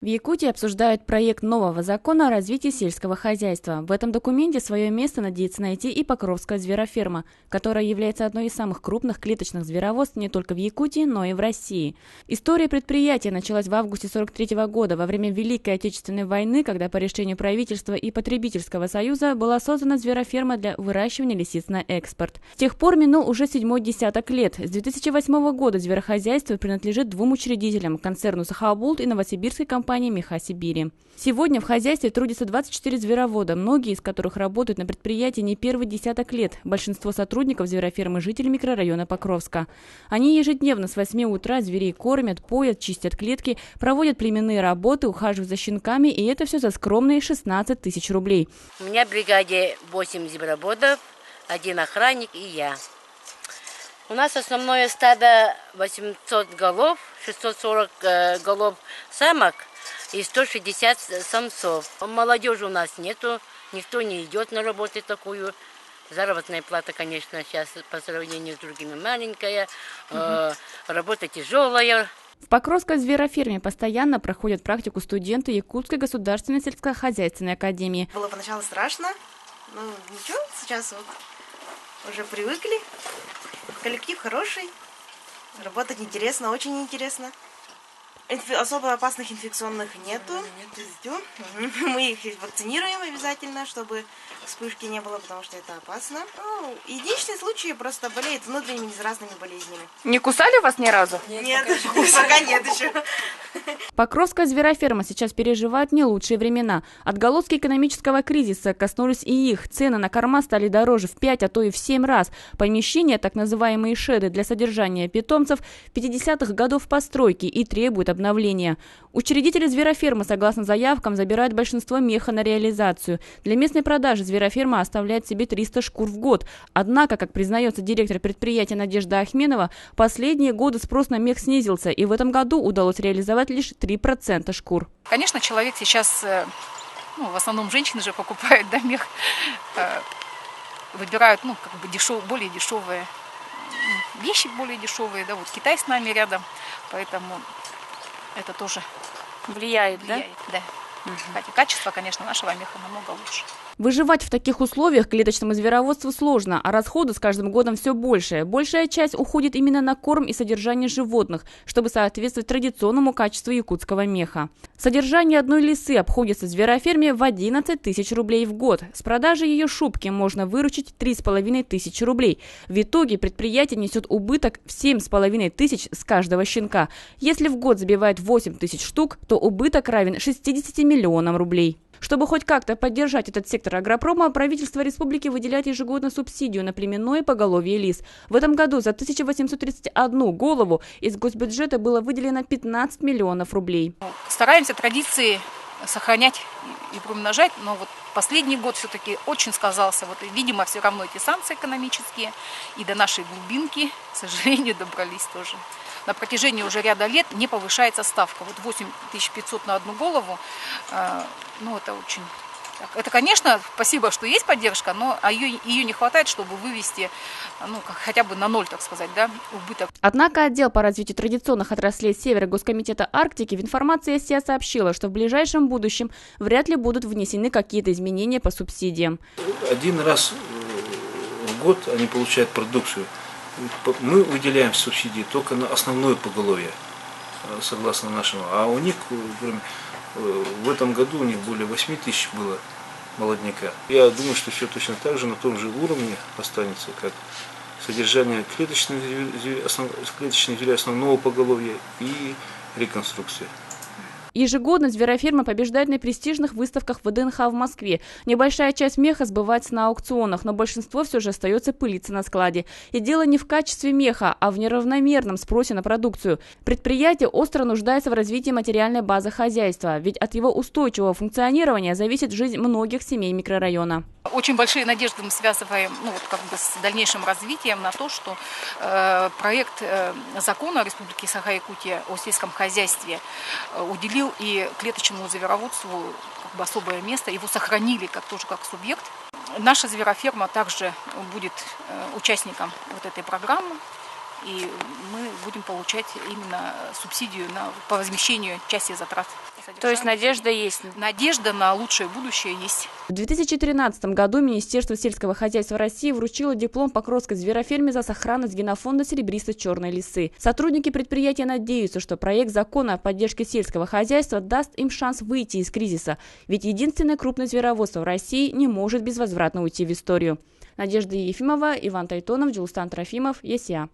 В Якутии обсуждают проект нового закона о развитии сельского хозяйства. В этом документе свое место надеется найти и Покровская звероферма, которая является одной из самых крупных клеточных звероводств не только в Якутии, но и в России. История предприятия началась в августе 1943 года, во время Великой Отечественной войны, когда по решению правительства и Потребительского союза была создана звероферма для выращивания лисиц на экспорт. С тех пор минул уже 7-й десяток лет. С 2008 года зверохозяйство принадлежит двум учредителям – концерну «Сахабулт» и новосибирской компании «Меха Сибири». Сегодня в хозяйстве трудится 24 зверовода, многие из которых работают на предприятии не первый десяток лет. Большинство сотрудников зверофермы – жители микрорайона Покровска. Они ежедневно с 8 утра зверей кормят, поят, чистят клетки, проводят племенные работы, ухаживают за щенками, и это все за скромные 16 тысяч рублей. У меня в бригаде 8 звероводов, 1 охранник и я. У нас основное стадо 800 голов, 640 голов самок и 160 самцов. Молодежи у нас нету, никто не идет на работу такую. Заработная плата, конечно, сейчас по сравнению с другими маленькая, работа тяжелая. В Покровской звероферме постоянно проходят практику студенты Якутской государственной сельскохозяйственной академии. Было поначалу страшно, но ничего, сейчас вот уже привыкли. Коллектив хороший, работать интересно, очень интересно. Особо опасных инфекционных нету. Мы их вакцинируем обязательно, чтобы вспышки не было, потому что это опасно. Ну, единственный случай просто болеет внутренними заразными болезнями. Не кусали вас ни разу? Нет, пока нет еще. Покровская звероферма сейчас переживает не лучшие времена. Отголоски экономического кризиса коснулись и их. Цены на корма стали дороже в 5, а то и в 7 раз. Помещения, так называемые шеды для содержания питомцев, 50-х годов постройки и требуют обновления. Учредители зверофермы, согласно заявкам, забирают большинство меха на реализацию. Для местной продажи звероферма оставляет себе 300 шкур в год. Однако, как признается директор предприятия Надежда Ахменова, последние годы спрос на мех снизился, и в этом году удалось реализовать лишь 3% шкур. Конечно, человек сейчас, в основном женщины же покупают, да, мех, выбирают, более дешевые вещи, более дешевые, да, вот Китай с нами рядом, поэтому это тоже Влияет, да? Да. Хотя качество, конечно, нашего меха намного лучше. Выживать в таких условиях клеточному звероводству сложно, а расходы с каждым годом все больше. Большая часть уходит именно на корм и содержание животных, чтобы соответствовать традиционному качеству якутского меха. Содержание одной лисы обходится звероферме в 11 тысяч рублей в год. С продажи ее шубки можно выручить 3,5 тысячи рублей. В итоге предприятие несет убыток в 7,5 тысяч с каждого щенка. Если в год забивает 8 тысяч штук, то убыток равен 60 миллионам рублей. Чтобы хоть как-то поддержать этот сектор агропрома, правительство республики выделяет ежегодно субсидию на племенное поголовье лис. В этом году за 1831 голову из госбюджета было выделено 15 миллионов рублей. Стараемся традиции сохранять и приумножать, но вот последний год все-таки очень сказался. Вот, видимо, все равно эти санкции экономические и до нашей глубинки, к сожалению, добрались тоже. На протяжении уже ряда лет не повышается ставка. Вот 8500 на одну голову, это очень... Это, конечно, спасибо, что есть поддержка, но ее не хватает, чтобы вывести хотя бы на ноль, так сказать, да, убыток. Однако отдел по развитию традиционных отраслей Севера Госкомитета Арктики в информации СИА сообщила, что в ближайшем будущем вряд ли будут внесены какие-то изменения по субсидиям. Один раз в год они получают продукцию. Мы выделяем субсидии только на основное поголовье, согласно нашему. А у них, в этом году у них более 8 тысяч было молодняка. Я думаю, что все точно так же на том же уровне останется, как содержание клеточных зверей основного поголовья и реконструкция. Ежегодно звероферма побеждает на престижных выставках ВДНХ в Москве. Небольшая часть меха сбывается на аукционах, но большинство все же остается пылиться на складе. И дело не в качестве меха, а в неравномерном спросе на продукцию. Предприятие остро нуждается в развитии материальной базы хозяйства, ведь от его устойчивого функционирования зависит жизнь многих семей микрорайона. Очень большие надежды мы связываем с дальнейшим развитием на то, что проект закона Республики Саха-Якутия о сельском хозяйстве уделил и клеточному звероводству особое место, его сохранили как субъект. Наша звероферма также будет участником этой программы. и мы будем получать именно субсидию по возмещению части затрат. То есть надежда есть? Надежда на лучшее будущее есть. В 2013 году Министерство сельского хозяйства России вручило диплом Покровской звероферме за сохранность генофонда серебристо-черной лисы. Сотрудники предприятия надеются, что проект закона о поддержке сельского хозяйства даст им шанс выйти из кризиса, ведь единственное крупное звероводство в России не может безвозвратно уйти в историю. Надежда Ефимова, Иван Тайтонов, Джилстан Трофимов, ЕСЯ.